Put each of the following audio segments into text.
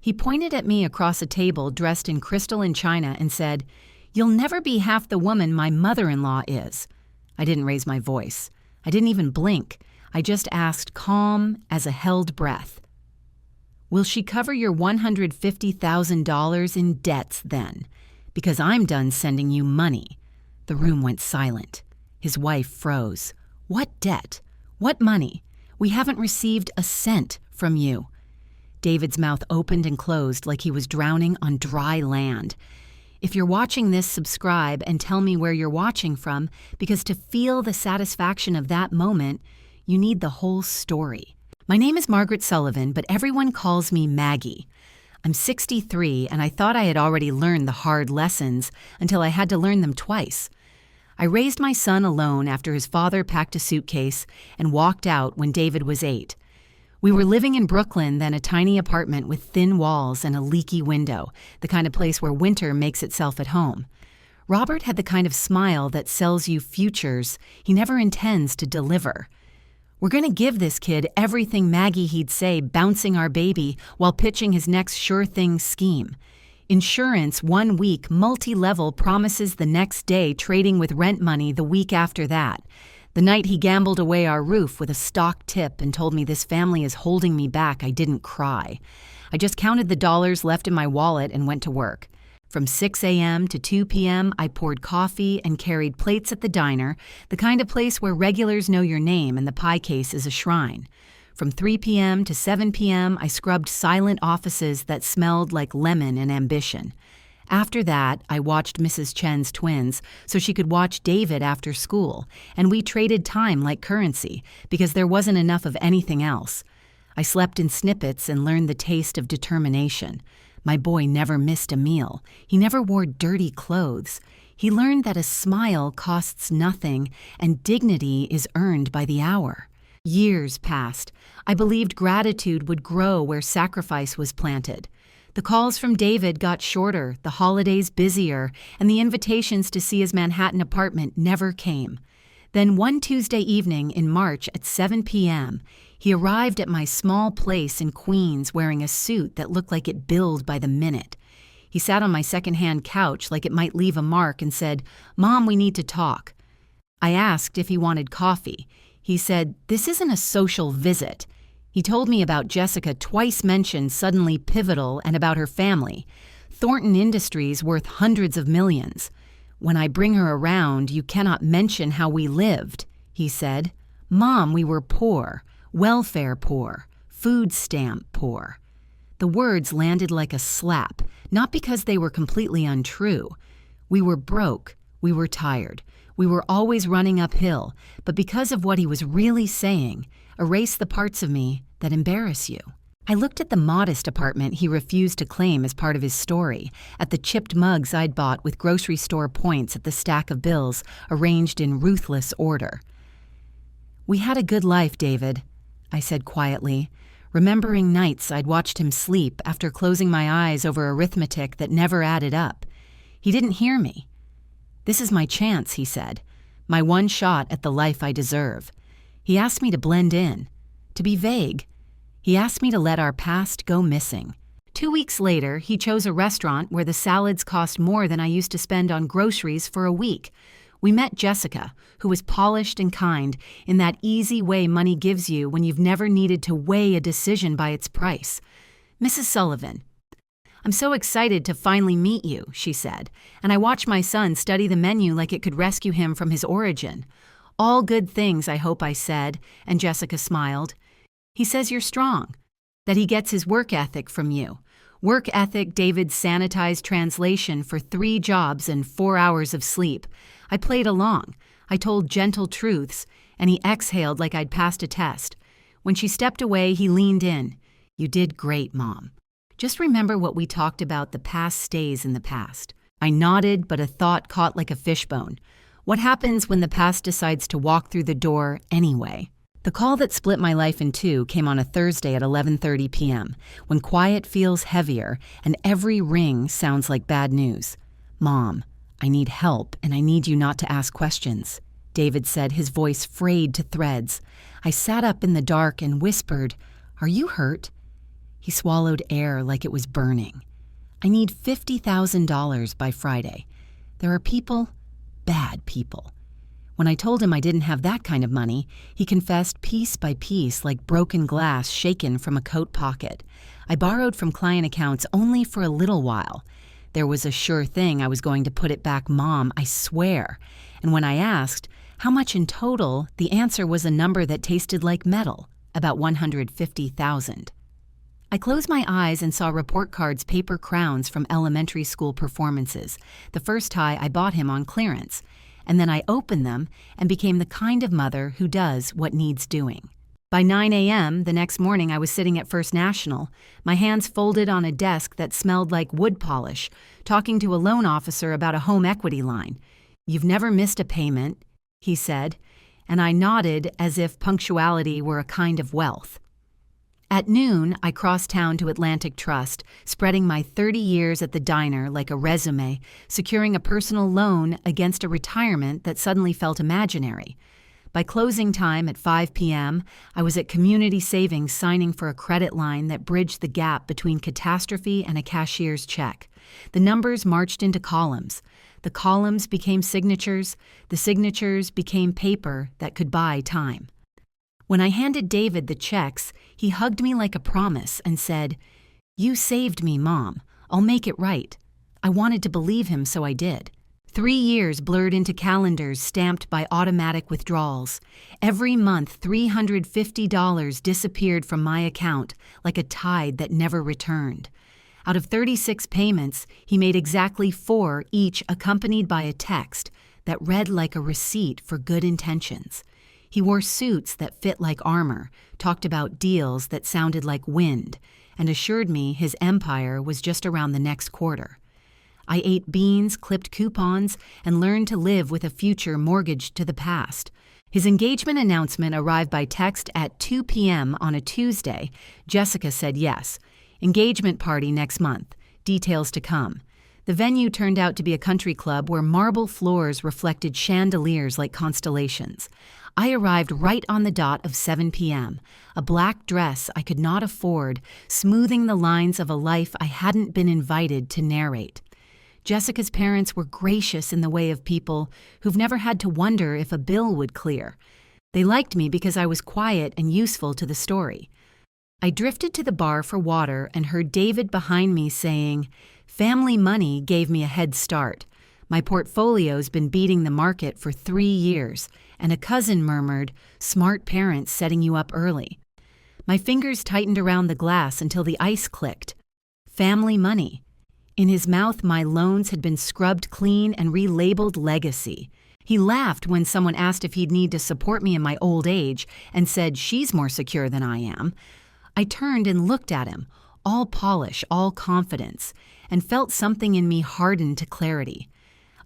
He pointed at me across a table dressed in crystal and china and said, "You'll never be half the woman my mother-in-law is." I didn't raise my voice. I didn't even blink. I just asked, calm as a held breath, "Will she cover your $150,000 in debts then? Because I'm done sending you money." The room went silent. His wife froze. "What debt? What money? We haven't received a cent from you." David's mouth opened and closed like he was drowning on dry land. If you're watching this, subscribe and tell me where you're watching from, because to feel the satisfaction of that moment, you need the whole story. My name is Margaret Sullivan, but everyone calls me Maggie. I'm 63, and I thought I had already learned the hard lessons until I had to learn them twice. I raised my son alone after his father packed a suitcase and walked out when David was 8. We were living in Brooklyn, then a tiny apartment with thin walls and a leaky window, the kind of place where winter makes itself at home. Robert had the kind of smile that sells you futures he never intends to deliver. "We're going to give this kid everything Maggie he'd say, bouncing our baby while pitching his next sure-thing scheme. Insurance 1 week, multi-level promises the next day, trading with rent money the week after that. The night he gambled away our roof with a stock tip and told me this family is holding me back, I didn't cry. I just counted the dollars left in my wallet and went to work. From 6 a.m. to 2 p.m., I poured coffee and carried plates at the diner, the kind of place where regulars know your name and the pie case is a shrine. From 3 p.m. to 7 p.m., I scrubbed silent offices that smelled like lemon and ambition. After that, I watched Mrs. Chen's twins so she could watch David after school, and we traded time like currency because there wasn't enough of anything else. I slept in snippets and learned the taste of determination. My boy never missed a meal. He never wore dirty clothes. He learned that a smile costs nothing and dignity is earned by the hour. Years passed. I believed gratitude would grow where sacrifice was planted. The calls from David got shorter, the holidays busier, and the invitations to see his Manhattan apartment never came. Then one Tuesday evening in March at 7 p.m., he arrived at my small place in Queens wearing a suit that looked like it billed by the minute. He sat on my secondhand couch like it might leave a mark and said, "Mom, we need to talk." I asked if he wanted coffee. He said, "This isn't a social visit." He told me about Jessica, twice mentioned, suddenly pivotal, and about her family. Thornton Industries worth hundreds of millions. "When I bring her around, you cannot mention how we lived," he said. "Mom, we were poor, welfare poor, food stamp poor." The words landed like a slap, not because they were completely untrue. We were broke, we were tired, we were always running uphill, but because of what he was really saying, erase the parts of me that embarrass you. I looked at the modest apartment he refused to claim as part of his story, at the chipped mugs I'd bought with grocery store points at the stack of bills arranged in ruthless order. "We had a good life, David," I said quietly, remembering nights I'd watched him sleep after closing my eyes over arithmetic that never added up. He didn't hear me. "This is my chance," he said, "my one shot at the life I deserve." He asked me to blend in, to be vague. He asked me to let our past go missing. 2 weeks later, he chose a restaurant where the salads cost more than I used to spend on groceries for a week. We met Jessica, who was polished and kind in that easy way money gives you when you've never needed to weigh a decision by its price. "Mrs. Sullivan, I'm so excited to finally meet you," she said, and I watched my son study the menu like it could rescue him from his origin. "All good things, I hope," I said, and Jessica smiled. "He says you're strong, that he gets his work ethic from you." Work ethic, David's sanitized translation for 3 jobs and 4 hours of sleep. I played along. I told gentle truths, and he exhaled like I'd passed a test. When she stepped away, he leaned in. "You did great, Mom. Just remember what we talked about, the past stays in the past." I nodded, but a thought caught like a fishbone. What happens when the past decides to walk through the door anyway? The call that split my life in two came on a Thursday at 11:30 p.m., when quiet feels heavier and every ring sounds like bad news. "Mom, I need help and I need you not to ask questions," David said, his voice frayed to threads. I sat up in the dark and whispered, "Are you hurt?" He swallowed air like it was burning. I need $50,000 by Friday. There are people, bad people. When I told him I didn't have that kind of money, he confessed piece by piece like broken glass shaken from a coat pocket. I borrowed from client accounts only for a little while. There was a sure thing I was going to put it back, Mom, I swear. And when I asked, how much in total, the answer was a number that tasted like metal, about $150,000. I closed my eyes and saw report cards' paper crowns from elementary school performances, the first tie I bought him on clearance. And then I opened them and became the kind of mother who does what needs doing. By 9 a.m. the next morning, I was sitting at First National, my hands folded on a desk that smelled like wood polish, talking to a loan officer about a home equity line. "You've never missed a payment," he said, and I nodded as if punctuality were a kind of wealth. At noon, I crossed town to Atlantic Trust, spreading my 30 years at the diner like a resume, securing a personal loan against a retirement that suddenly felt imaginary. By closing time at 5 p.m., I was at Community Savings signing for a credit line that bridged the gap between catastrophe and a cashier's check. The numbers marched into columns. The columns became signatures. The signatures became paper that could buy time. When I handed David the checks, he hugged me like a promise and said, "You saved me, Mom. I'll make it right." I wanted to believe him, so I did. 3 years blurred into calendars stamped by automatic withdrawals. Every month, $350 disappeared from my account like a tide that never returned. Out of 36 payments, he made exactly 4, each accompanied by a text that read like a receipt for good intentions. He wore suits that fit like armor, talked about deals that sounded like wind, and assured me his empire was just around the next quarter. I ate beans, clipped coupons, and learned to live with a future mortgaged to the past. His engagement announcement arrived by text at 2 p.m. on a Tuesday. Jessica said yes. Engagement party next month. Details to come. The venue turned out to be a country club where marble floors reflected chandeliers like constellations. I arrived right on the dot of 7 p.m., a black dress I could not afford, smoothing the lines of a life I hadn't been invited to narrate. Jessica's parents were gracious in the way of people who've never had to wonder if a bill would clear. They liked me because I was quiet and useful to the story. I drifted to the bar for water and heard David behind me saying, "Family money gave me a head start. My portfolio's been beating the market for 3 years," and a cousin murmured, "Smart parents setting you up early." My fingers tightened around the glass until the ice clicked. Family money. In his mouth, my loans had been scrubbed clean and relabeled legacy. He laughed when someone asked if he'd need to support me in my old age and said, "She's more secure than I am." I turned and looked at him, all polish, all confidence, and felt something in me harden to clarity.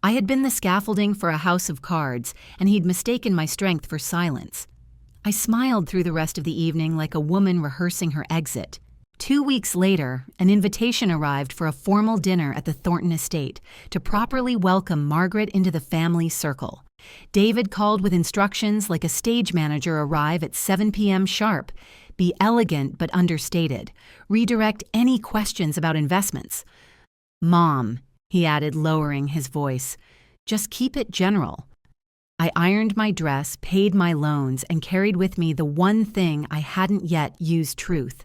I had been the scaffolding for a house of cards, and he'd mistaken my strength for silence. I smiled through the rest of the evening like a woman rehearsing her exit. 2 weeks later, an invitation arrived for a formal dinner at the Thornton estate to properly welcome Margaret into the family circle. David called with instructions like a stage manager arrive at 7 p.m. sharp. Be elegant but understated. Redirect any questions about investments. "Mom," he added, lowering his voice, "just keep it general." I ironed my dress, paid my loans, and carried with me the one thing I hadn't yet used truth.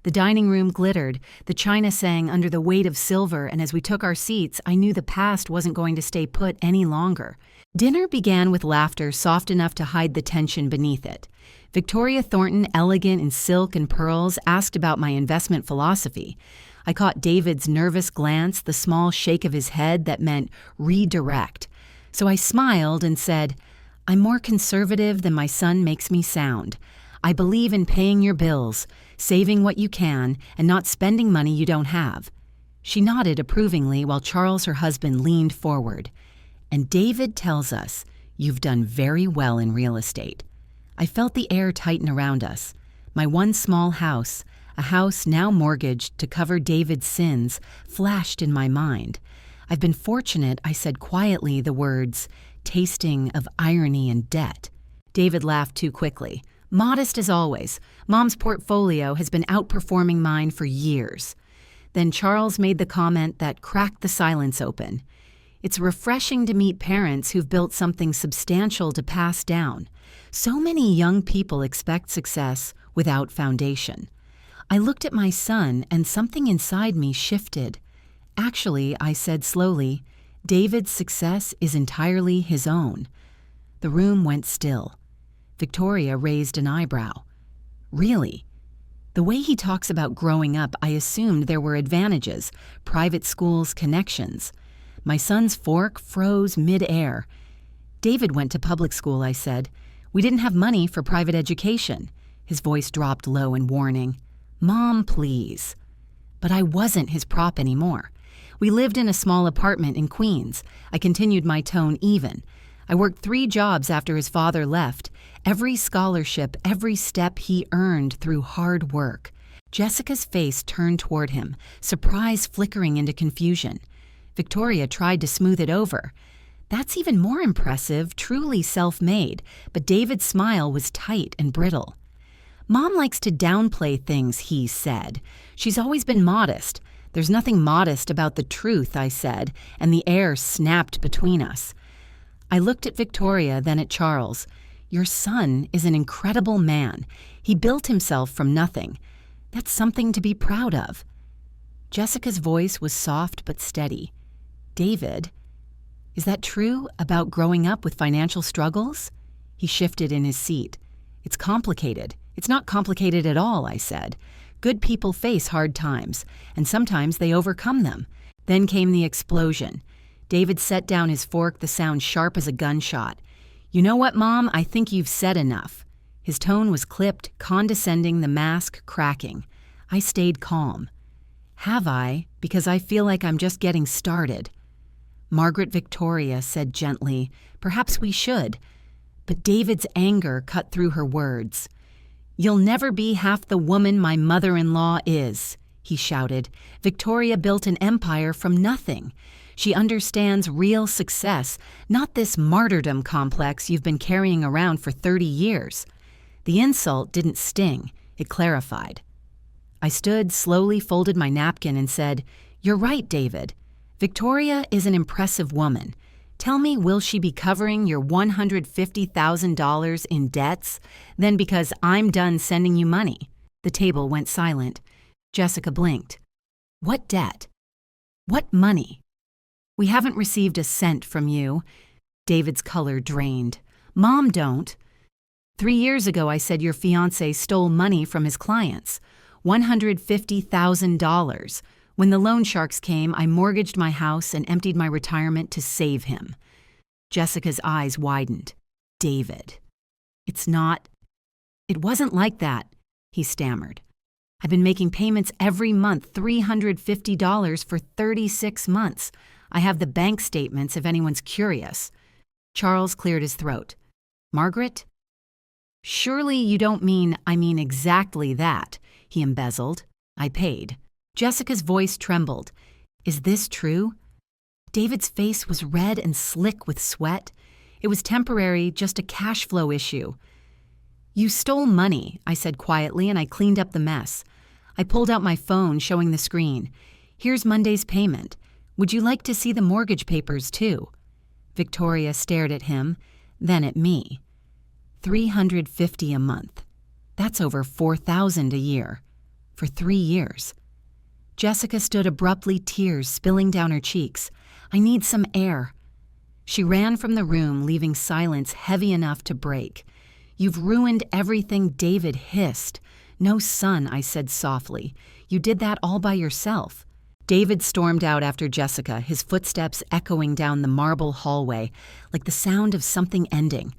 The dining room glittered, the china sang under the weight of silver, and as we took our seats, I knew the past wasn't going to stay put any longer. Dinner began with laughter soft enough to hide the tension beneath it. Victoria Thornton, elegant in silk and pearls, asked about my investment philosophy. I caught David's nervous glance, the small shake of his head that meant redirect. So I smiled and said, "I'm more conservative than my son makes me sound. I believe in paying your bills, saving what you can, and not spending money you don't have." She nodded approvingly while Charles, her husband, leaned forward. "And David tells us you've done very well in real estate." I felt the air tighten around us. My one small house, a house now mortgaged to cover David's sins, flashed in my mind. "I've been fortunate," I said quietly the words, tasting of irony and debt. David laughed too quickly. Modest as always. Mom's portfolio has been outperforming mine for years. Then Charles made the comment that cracked the silence open. It's refreshing to meet parents who've built something substantial to pass down. So many young people expect success without foundation. I looked at my son and something inside me shifted. Actually, I said slowly, David's success is entirely his own. The room went still. Victoria raised an eyebrow. Really? The way he talks about growing up, I assumed there were advantages, private schools, connections. My son's fork froze mid-air. David went to public school, I said. We didn't have money for private education. His voice dropped low in warning. Mom, please. But I wasn't his prop anymore. We lived in a small apartment in Queens. I continued my tone even. I worked 3 jobs after his father left. Every scholarship, every step he earned through hard work. Jessica's face turned toward him, surprise flickering into confusion. Victoria tried to smooth it over. That's even more impressive, truly self-made, but David's smile was tight and brittle. Mom likes to downplay things, he said. She's always been modest. There's nothing modest about the truth, I said, and the air snapped between us. I looked at Victoria, then at Charles. Your son is an incredible man. He built himself from nothing. That's something to be proud of. Jessica's voice was soft but steady. David, is that true about growing up with financial struggles? He shifted in his seat. It's complicated. It's not complicated at all, I said. Good people face hard times, and sometimes they overcome them. Then came the explosion. David set down his fork, the sound sharp as a gunshot. You know what, Mom? I think you've said enough. His tone was clipped, condescending, the mask cracking. I stayed calm. Have I? Because I feel like I'm just getting started. Margaret Victoria said gently, perhaps we should. But David's anger cut through her words. You'll never be half the woman my mother-in-law is, he shouted. Victoria built an empire from nothing. She understands real success, not this martyrdom complex you've been carrying around for 30 years. The insult didn't sting, it clarified. I stood, slowly folded my napkin and said, You're right, David. Victoria is an impressive woman. Tell me, will she be covering your $150,000 in debts? Then because I'm done sending you money. The table went silent. Jessica blinked. What debt? What money? We haven't received a cent from you. David's color drained. Mom, don't. 3 years ago, I said your fiancé stole money from his clients. $150,000. When the loan sharks came, I mortgaged my house and emptied my retirement to save him. Jessica's eyes widened. David. It wasn't like that, he stammered. I've been making payments every month, $350 for 36 months. I have the bank statements if anyone's curious. Charles cleared his throat. Margaret? Surely you don't mean I mean exactly that, he embezzled. I paid. Jessica's voice trembled. Is this true? David's face was red and slick with sweat. It was temporary, just a cash flow issue. You stole money, I said quietly, and I cleaned up the mess. I pulled out my phone, showing the screen. Here's Monday's payment. Would you like to see the mortgage papers, too? Victoria stared at him, then at me. $350 a month. That's over $4,000 a year. For 3 years. Jessica stood abruptly, tears spilling down her cheeks. I need some air. She ran from the room, leaving silence heavy enough to break. You've ruined everything, David hissed. No, son, I said softly. You did that all by yourself. David stormed out after Jessica, his footsteps echoing down the marble hallway, like the sound of something ending.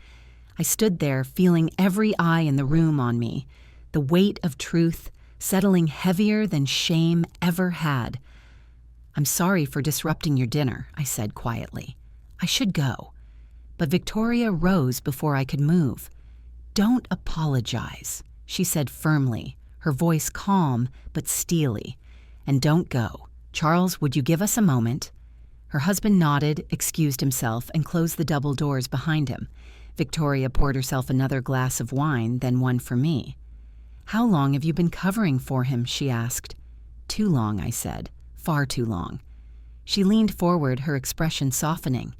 I stood there, feeling every eye in the room on me, the weight of truth settling heavier than shame ever had. I'm sorry for disrupting your dinner, I said quietly. I should go. But Victoria rose before I could move. Don't apologize, she said firmly, her voice calm but steely. And don't go. Charles, would you give us a moment? Her husband nodded, excused himself, and closed the double doors behind him. Victoria poured herself another glass of wine, then one for me. "How long have you been covering for him?" she asked. "Too long," I said. "Far too long." She leaned forward, her expression softening.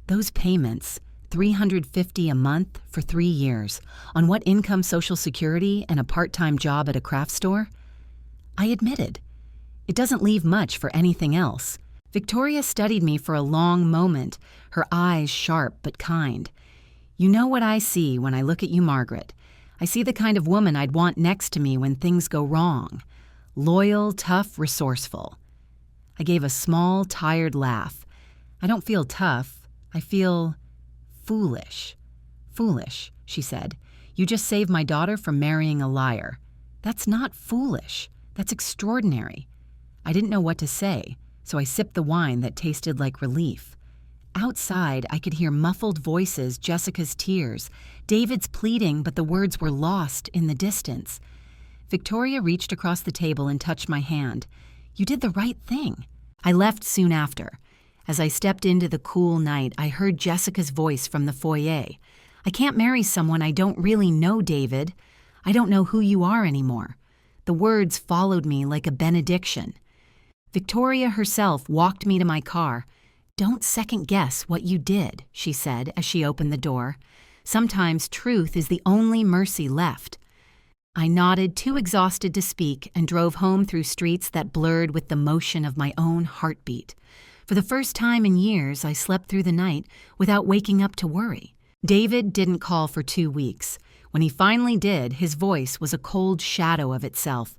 "Those payments, $350 a month for 3 years, on what income, Social Security, and a part-time job at a craft store?" I admitted. "It doesn't leave much for anything else." Victoria studied me for a long moment, her eyes sharp but kind. "You know what I see when I look at you, Margaret. I see the kind of woman I'd want next to me when things go wrong. Loyal, tough, resourceful." I gave a small, tired laugh. "I don't feel tough. I feel foolish." "Foolish," she said. "You just saved my daughter from marrying a liar." "That's not foolish. That's extraordinary." I didn't know what to say, so I sipped the wine that tasted like relief. Outside, I could hear muffled voices, Jessica's tears, David's pleading, but the words were lost in the distance. Victoria reached across the table and touched my hand. "You did the right thing." I left soon after. As I stepped into the cool night, I heard Jessica's voice from the foyer. "I can't marry someone I don't really know, David. I don't know who you are anymore." The words followed me like a benediction. Victoria herself walked me to my car. "Don't second-guess what you did," she said as she opened the door. "Sometimes truth is the only mercy left." I nodded, too exhausted to speak, and drove home through streets that blurred with the motion of my own heartbeat. For the first time in years, I slept through the night without waking up to worry. David didn't call for 2 weeks. When he finally did, his voice was a cold shadow of itself.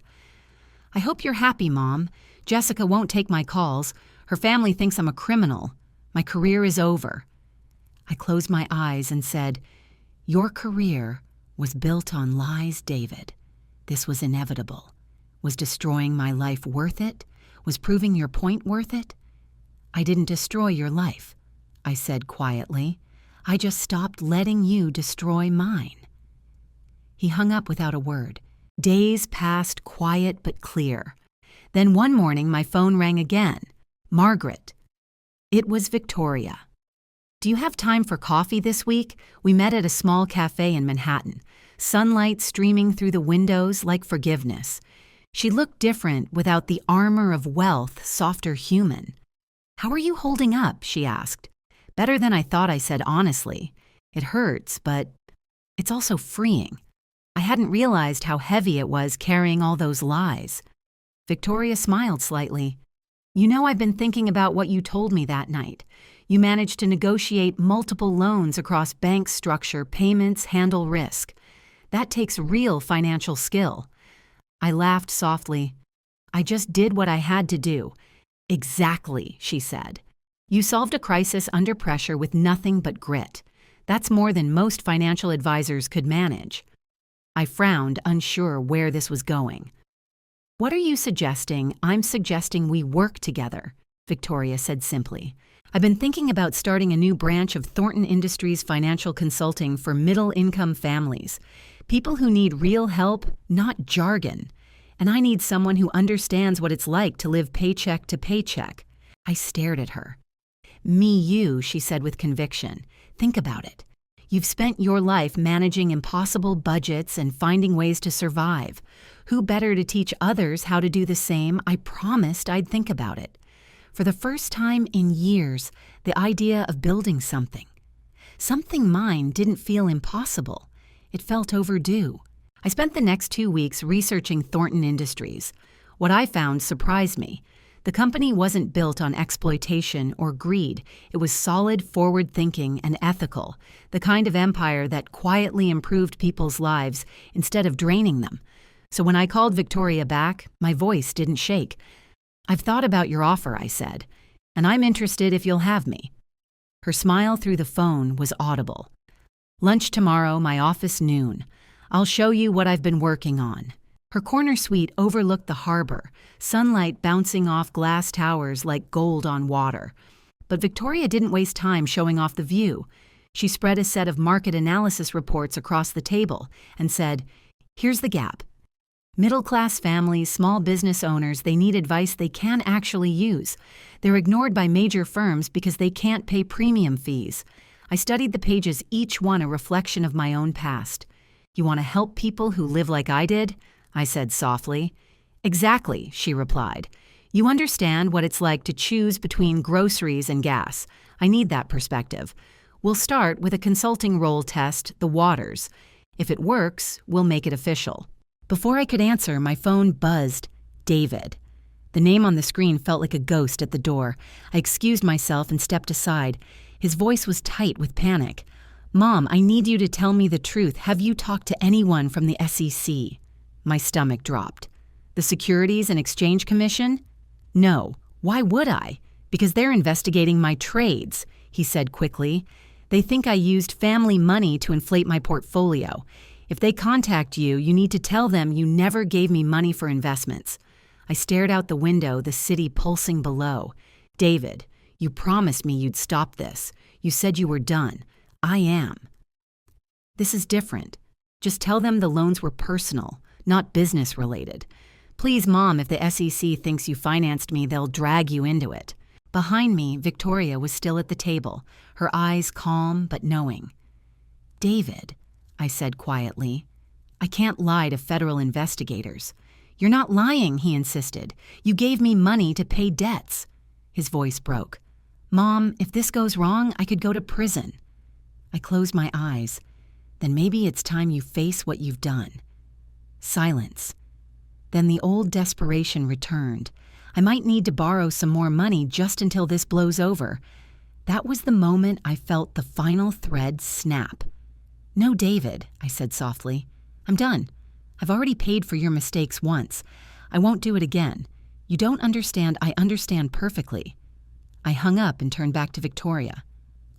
"I hope you're happy, Mom. Jessica won't take my calls. Her family thinks I'm a criminal. My career is over." I closed my eyes and said, "Your career was built on lies, David. This was inevitable. Was destroying my life worth it? Was proving your point worth it?" "I didn't destroy your life," I said quietly. "I just stopped letting you destroy mine." He hung up without a word. Days passed quiet but clear. Then one morning my phone rang again. "Margaret." It was Victoria. "Do you have time for coffee this week? We met at a small cafe in Manhattan. Sunlight streaming through the windows like forgiveness." She looked different without the armor of wealth, softer human. "How are you holding up?" she asked. "Better than I thought," I said honestly. "It hurts, but it's also freeing. I hadn't realized how heavy it was carrying all those lies." Victoria smiled slightly. "You know, I've been thinking about what you told me that night. You managed to negotiate multiple loans across bank structure, payments, handle risk. That takes real financial skill." I laughed softly. "I just did what I had to do." "Exactly," she said. "You solved a crisis under pressure with nothing but grit. That's more than most financial advisors could manage." I frowned, unsure where this was going. "What are you suggesting?" "I'm suggesting we work together," Victoria said simply. "I've been thinking about starting a new branch of Thornton Industries financial consulting for middle-income families. People who need real help, not jargon. And I need someone who understands what it's like to live paycheck to paycheck." I stared at her. "You," she said with conviction. "Think about it. You've spent your life managing impossible budgets and finding ways to survive. Who better to teach others how to do the same? I promised I'd think about it." For the first time in years, the idea of building something mine didn't feel impossible. It felt overdue. I spent the next 2 weeks researching Thornton Industries. What I found surprised me. The company wasn't built on exploitation or greed. It was solid, forward-thinking, and ethical, the kind of empire that quietly improved people's lives instead of draining them. So when I called Victoria back, my voice didn't shake. "I've thought about your offer," I said, "and I'm interested if you'll have me." Her smile through the phone was audible. "Lunch tomorrow, my office noon. I'll show you what I've been working on." Her corner suite overlooked the harbor, sunlight bouncing off glass towers like gold on water. But Victoria didn't waste time showing off the view. She spread a set of market analysis reports across the table and said, "Here's the gap. Middle-class families, small business owners, they need advice they can actually use. They're ignored by major firms because they can't pay premium fees. I studied the pages, each one a reflection of my own past. You want to help people who live like I did? I said softly. Exactly, she replied. You understand what it's like to choose between groceries and gas. I need that perspective. We'll start with a consulting role test, the waters. If it works, we'll make it official. Before I could answer, my phone buzzed. David. The name on the screen felt like a ghost at the door. I excused myself and stepped aside. His voice was tight with panic. Mom, I need you to tell me the truth. Have you talked to anyone from the SEC? My stomach dropped. The Securities and Exchange Commission? No. Why would I? Because they're investigating my trades, he said quickly. They think I used family money to inflate my portfolio. If they contact you, you need to tell them you never gave me money for investments. I stared out the window, the city pulsing below. David, you promised me you'd stop this. You said you were done. I am. This is different. Just tell them the loans were personal, not business related. Please, Mom, if the SEC thinks you financed me, they'll drag you into it. Behind me, Victoria was still at the table, her eyes calm but knowing. David, I said quietly, I can't lie to federal investigators. You're not lying, he insisted. You gave me money to pay debts. His voice broke. Mom, if this goes wrong, I could go to prison. I closed my eyes. Then maybe it's time you face what you've done. Silence. Then the old desperation returned. I might need to borrow some more money just until this blows over. That was the moment I felt the final thread snap. No, David, I said softly. I'm done. I've already paid for your mistakes once. I won't do it again. You don't understand. I understand perfectly. I hung up and turned back to Victoria.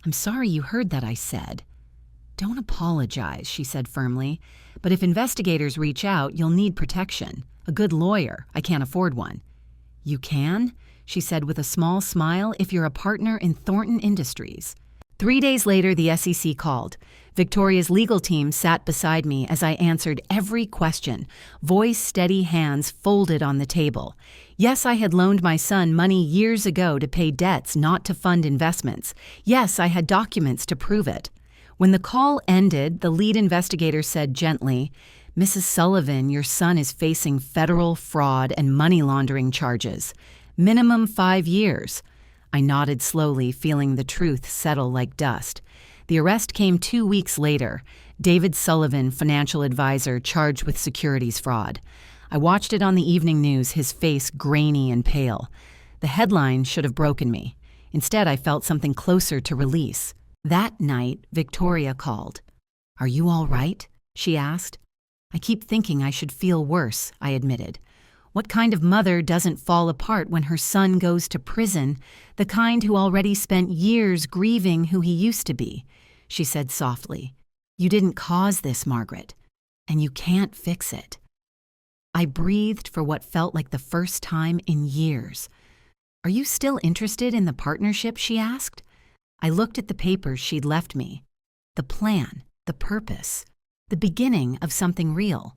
I'm sorry you heard that, I said. Don't apologize, she said firmly. But if investigators reach out, you'll need protection. A good lawyer. I can't afford one. You can? She said with a small smile, if you're a partner in Thornton Industries. 3 days later, the SEC called. Victoria's legal team sat beside me as I answered every question, voice steady, hands folded on the table. Yes, I had loaned my son money years ago to pay debts, not to fund investments. Yes, I had documents to prove it. When the call ended, the lead investigator said gently, Mrs. Sullivan, your son is facing federal fraud and money laundering charges. Minimum 5 years. I nodded slowly, feeling the truth settle like dust. The arrest came 2 weeks later. David Sullivan, financial advisor, charged with securities fraud. I watched it on the evening news, his face grainy and pale. The headline should have broken me. Instead, I felt something closer to release. That night, Victoria called. Are you all right? She asked. I keep thinking I should feel worse, I admitted. What kind of mother doesn't fall apart when her son goes to prison, the kind who already spent years grieving who he used to be? She said softly. You didn't cause this, Margaret, and you can't fix it. I breathed for what felt like the first time in years. Are you still interested in the partnership? She asked. I looked at the papers she'd left me. The plan, the purpose, the beginning of something real.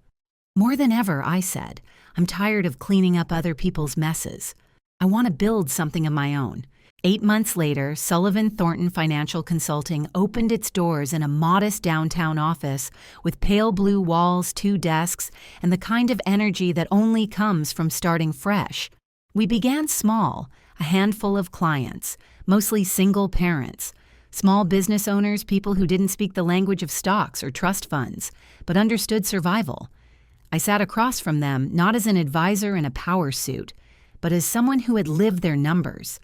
More than ever, I said, I'm tired of cleaning up other people's messes. I want to build something of my own. 8 months later, Sullivan Thornton Financial Consulting opened its doors in a modest downtown office with pale blue walls, 2 desks, and the kind of energy that only comes from starting fresh. We began small, a handful of clients, mostly single parents, small business owners, people who didn't speak the language of stocks or trust funds, but understood survival. I sat across from them not as an advisor in a power suit, but as someone who had lived their numbers.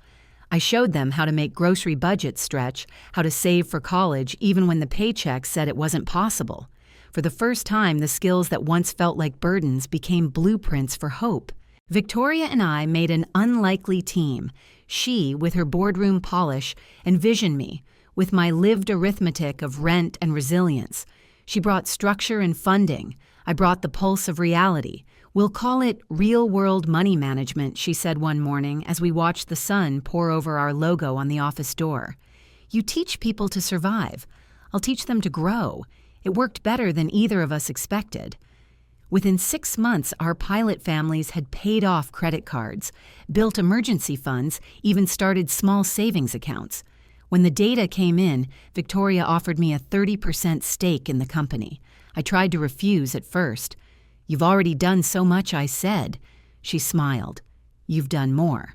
I showed them how to make grocery budgets stretch, how to save for college even when the paycheck said it wasn't possible. For the first time, the skills that once felt like burdens became blueprints for hope. Victoria and I made an unlikely team. She, with her boardroom polish, envisioned me, with my lived arithmetic of rent and resilience. She brought structure and funding. I brought the pulse of reality. We'll call it real-world money management, she said one morning as we watched the sun pour over our logo on the office door. You teach people to survive. I'll teach them to grow. It worked better than either of us expected. Within 6 months, our pilot families had paid off credit cards, built emergency funds, even started small savings accounts. When the data came in, Victoria offered me a 30% stake in the company. I tried to refuse at first. "You've already done so much," I said. She smiled. "You've done more.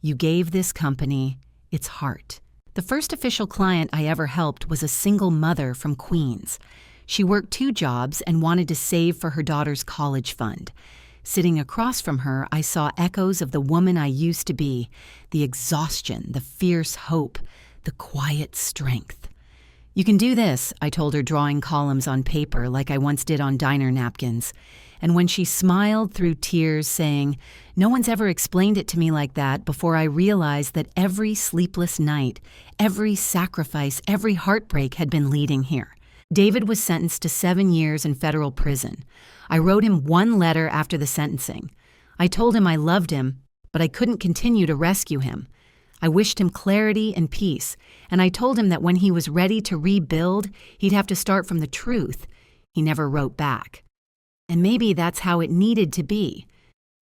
You gave this company its heart." The first official client I ever helped was a single mother from Queens. She worked 2 jobs and wanted to save for her daughter's college fund. Sitting across from her, I saw echoes of the woman I used to be, the exhaustion, the fierce hope, the quiet strength. "You can do this," I told her, drawing columns on paper like I once did on diner napkins. And when she smiled through tears, saying, "No one's ever explained it to me like that," before I realized that every sleepless night, every sacrifice, every heartbreak had been leading here. David was sentenced to 7 years in federal prison. I wrote him one letter after the sentencing. I told him I loved him, but I couldn't continue to rescue him. I wished him clarity and peace, and I told him that when he was ready to rebuild, he'd have to start from the truth. He never wrote back. And maybe that's how it needed to be.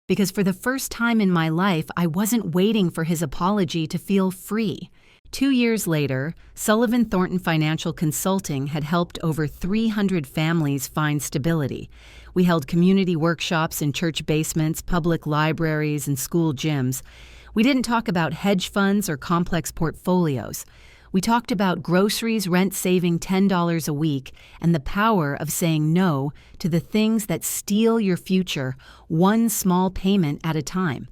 Because for the first time in my life, I wasn't waiting for his apology to feel free. 2 years later, Sullivan Thornton Financial Consulting had helped over 300 families find stability. We held community workshops in church basements, public libraries, and school gyms. We didn't talk about hedge funds or complex portfolios. We talked about groceries, rent saving $10 a week, and the power of saying no to the things that steal your future, one small payment at a time.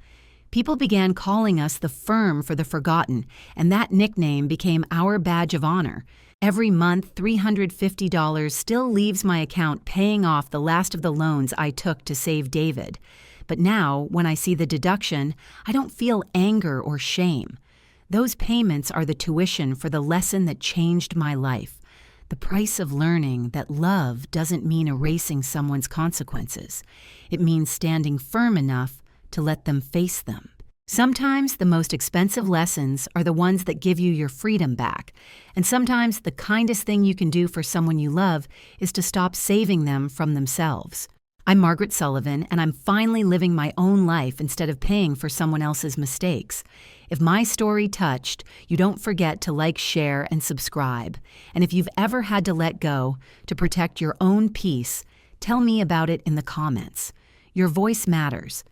People began calling us the firm for the forgotten, and that nickname became our badge of honor. Every month, $350 still leaves my account paying off the last of the loans I took to save David. But now, when I see the deduction, I don't feel anger or shame. Those payments are the tuition for the lesson that changed my life. The price of learning that love doesn't mean erasing someone's consequences. It means standing firm enough to let them face them. Sometimes the most expensive lessons are the ones that give you your freedom back. And sometimes the kindest thing you can do for someone you love is to stop saving them from themselves. I'm Margaret Sullivan, and I'm finally living my own life instead of paying for someone else's mistakes. If my story touched, you don't forget to like, share, and subscribe. And if you've ever had to let go to protect your own peace, tell me about it in the comments. Your voice matters.